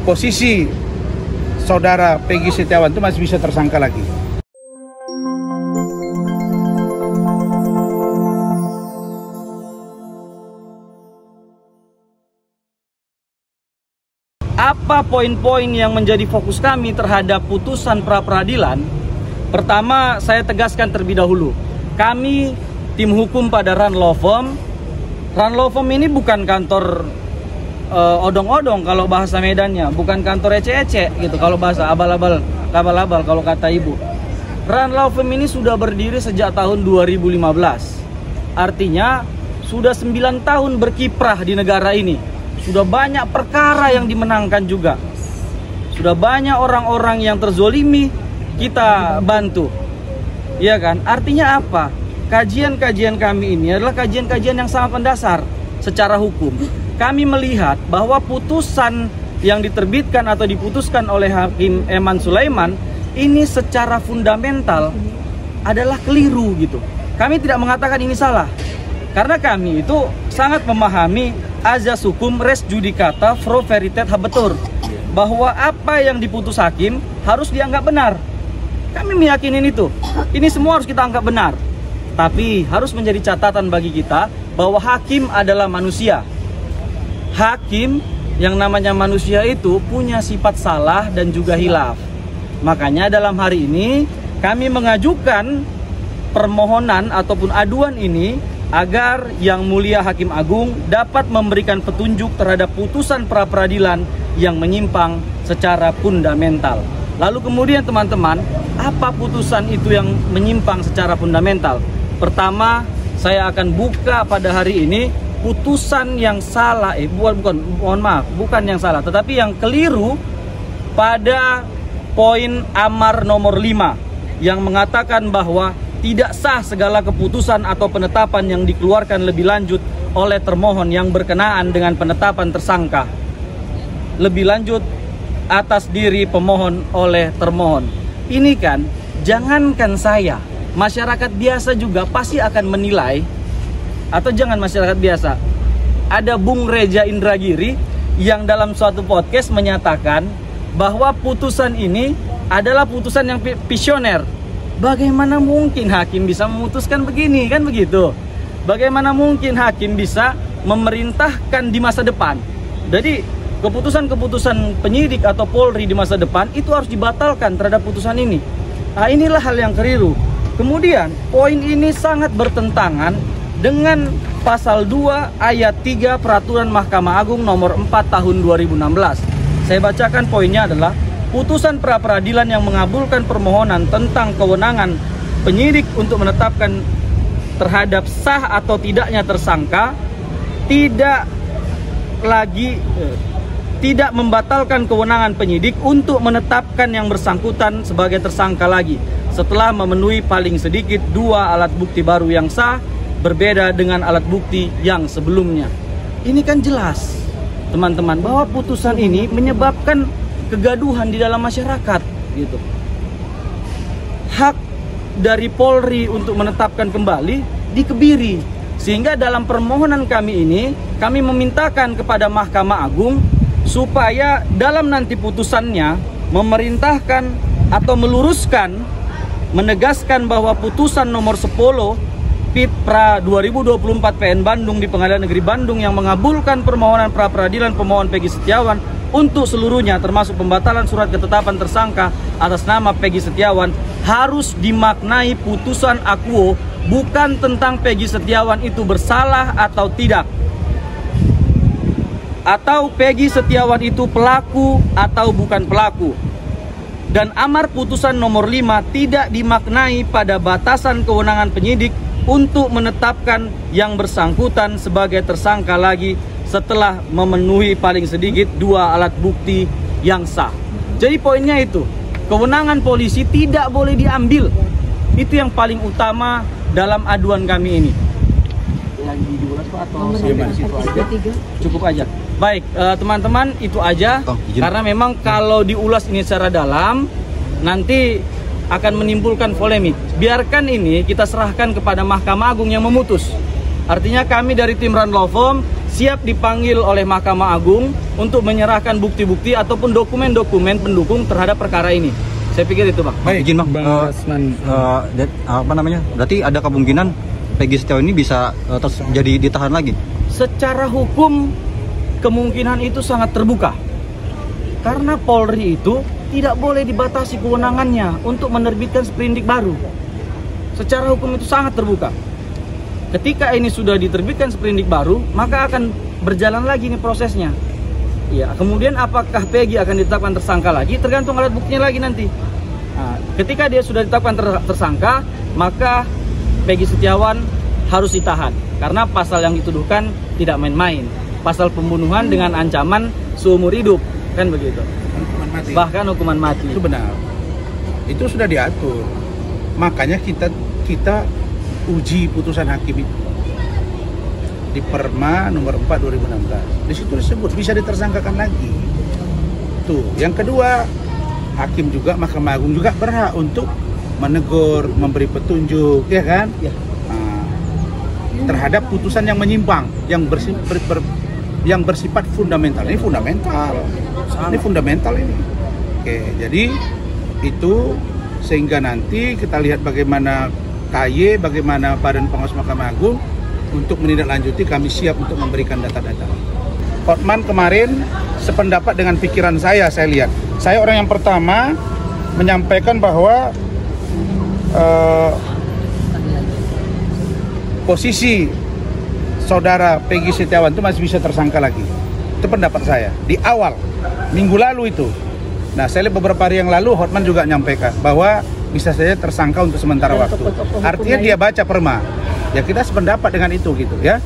posisi saudara Peggy Setiawan itu masih bisa tersangka lagi. Apa poin-poin yang menjadi fokus kami terhadap putusan pra-peradilan? Pertama, saya tegaskan terlebih dahulu, kami tim hukum pada Run Law Firm. Run Law Firm ini bukan kantor odong-odong kalau bahasa Medannya, bukan kantor ece-ece gitu kalau bahasa abal-abal kalau kata ibu. Run Law Firm ini sudah berdiri sejak tahun 2015. Artinya sudah 9 tahun berkiprah di negara ini. Sudah banyak perkara yang dimenangkan juga. Sudah banyak orang-orang yang terzolimi kita bantu. Iya kan? Artinya apa? Kajian-kajian kami ini adalah kajian-kajian yang sangat mendasar secara hukum. Kami melihat bahwa putusan yang diterbitkan atau diputuskan oleh Hakim Eman Sulaiman ini secara fundamental adalah keliru gitu. Kami tidak mengatakan ini salah, karena kami itu sangat memahami azas hukum res judicata pro veritate habetur, bahwa apa yang diputus hakim harus dianggap benar. Kami meyakini itu. Ini semua harus kita anggap benar. Tapi harus menjadi catatan bagi kita bahwa hakim adalah manusia. Hakim yang namanya manusia itu punya sifat salah dan juga hilaf. Makanya dalam hari ini kami mengajukan permohonan ataupun aduan ini agar Yang Mulia Hakim Agung dapat memberikan petunjuk terhadap putusan pra-peradilan yang menyimpang secara fundamental. Lalu kemudian teman-teman, apa putusan itu yang menyimpang secara fundamental? Pertama, saya akan buka pada hari ini putusan yang salah, bukan yang salah, tetapi yang keliru pada poin amar nomor 5 yang mengatakan bahwa tidak sah segala keputusan atau penetapan yang dikeluarkan lebih lanjut oleh termohon yang berkenaan dengan penetapan tersangka lebih lanjut atas diri pemohon oleh termohon. Ini kan, jangankan saya, masyarakat biasa juga pasti akan menilai. Atau jangan masyarakat biasa, ada Bung Reja Indragiri yang dalam suatu podcast menyatakan bahwa putusan ini adalah putusan yang visioner. Bagaimana mungkin hakim bisa memutuskan begini, kan begitu? Bagaimana mungkin hakim bisa memerintahkan di masa depan? Jadi keputusan-keputusan penyidik atau Polri di masa depan itu harus dibatalkan terhadap putusan ini. Nah, inilah hal yang keliru. Kemudian poin ini sangat bertentangan dengan pasal 2 ayat 3 Peraturan Mahkamah Agung nomor 4 tahun 2016. Saya bacakan poinnya adalah putusan pra-peradilan yang mengabulkan permohonan tentang kewenangan penyidik untuk menetapkan terhadap sah atau tidaknya tersangka tidak membatalkan kewenangan penyidik untuk menetapkan yang bersangkutan sebagai tersangka lagi setelah memenuhi paling sedikit 2 alat bukti baru yang sah berbeda dengan alat bukti yang sebelumnya. Ini kan jelas teman-teman bahwa putusan ini menyebabkan kegaduhan di dalam masyarakat gitu. Hak dari Polri untuk menetapkan kembali dikebiri, sehingga dalam permohonan kami ini kami memintakan kepada Mahkamah Agung supaya dalam nanti putusannya memerintahkan atau meluruskan, menegaskan bahwa putusan nomor 10 PIT Pra 2024 PN Bandung di Pengadilan Negeri Bandung yang mengabulkan permohonan pra-peradilan pemohon Peggy Setiawan untuk seluruhnya termasuk pembatalan surat ketetapan tersangka atas nama Peggy Setiawan harus dimaknai putusan akuo, bukan tentang Peggy Setiawan itu bersalah atau tidak, atau Peggy Setiawan itu pelaku atau bukan pelaku. Dan amar putusan nomor 5 tidak dimaknai pada batasan kewenangan penyidik untuk menetapkan yang bersangkutan sebagai tersangka lagi setelah memenuhi paling sedikit 2 alat bukti yang sah. Jadi poinnya itu, kewenangan polisi tidak boleh diambil. Itu yang paling utama dalam aduan kami ini. Lagi diulas Pak atau sampai situ aja? Cukup aja. Baik, teman-teman, itu aja. Karena memang kalau diulas ini secara dalam nanti akan menimbulkan polemik. Biarkan ini kita serahkan kepada Mahkamah Agung yang memutus. Artinya kami dari tim Run Law Firm siap dipanggil oleh Mahkamah Agung untuk menyerahkan bukti-bukti ataupun dokumen-dokumen pendukung terhadap perkara ini. Saya pikir itu, Bang. Baik, izin Bang, berarti ada kemungkinan Peggy Setiawan ini bisa jadi ditahan lagi? Secara hukum kemungkinan itu sangat terbuka. Karena Polri itu tidak boleh dibatasi kewenangannya untuk menerbitkan sprindik baru. Secara hukum itu sangat terbuka. Ketika ini sudah diterbitkan sprindik baru, maka akan berjalan lagi nih prosesnya. Ya, kemudian apakah Peggy akan ditetapkan tersangka lagi? Tergantung alat buktinya lagi nanti. Nah, ketika dia sudah ditetapkan tersangka, maka Peggy Setiawan harus ditahan. Karena pasal yang dituduhkan tidak main-main. Pasal pembunuhan dengan ancaman seumur hidup, kan begitu. Hukuman mati. Bahkan hukuman mati. Itu benar. Itu sudah diatur. Makanya kita uji putusan hakim itu di Perma nomor 4 2016. Di situ disebut bisa ditersangkakan lagi. Tuh, yang kedua, hakim juga, Mahkamah Agung juga berhak untuk menegur, memberi petunjuk, ya kan? Ya. Nah, terhadap putusan yang menyimpang, yang bersifat fundamental. Ini fundamental. Ini fundamental ini. Oke, jadi itu sehingga nanti kita lihat bagaimana KY, bagaimana Badan Pengawas Mahkamah Agung untuk menindaklanjuti. Kami siap untuk memberikan data-data. Hotman kemarin sependapat dengan pikiran saya lihat. Saya orang yang pertama menyampaikan bahwa posisi saudara Peggy Setiawan itu masih bisa tersangka lagi. Itu pendapat saya di awal minggu lalu itu. Nah, saya lihat beberapa hari yang lalu Hotman juga menyampaikan bahwa bisa saja tersangka untuk sementara waktu. Artinya dia baca Perma. Ya kita sependapat dengan itu gitu ya.